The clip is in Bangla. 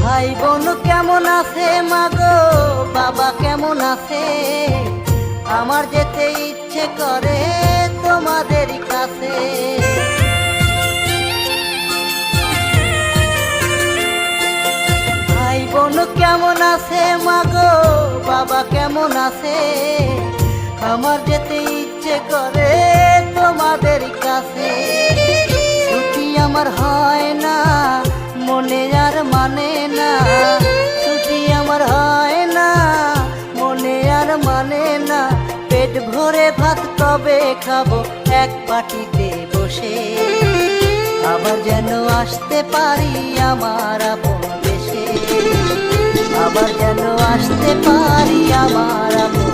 ভাই বোন কেমন আছে মাগো, বাবা কেমন আছে? আমার যেতে ইচ্ছে করে তোমাদের কাছে। ভাই বোন কেমন আছে মাগো, বাবা কেমন আছে? আমার যেতে ইচ্ছে করে তোমাদের কাছে। ছুটি আমার হয় না, মনে আর মানে না। ছুটি আমার হয় না, মনে আর মানে না। পেট ভরে ভাত কবে খাবো এক পাটিতে বসে? আবার যেন আসতে পারি আমার আপন দেশে। আবার যেন আসতে পারি আমার আপন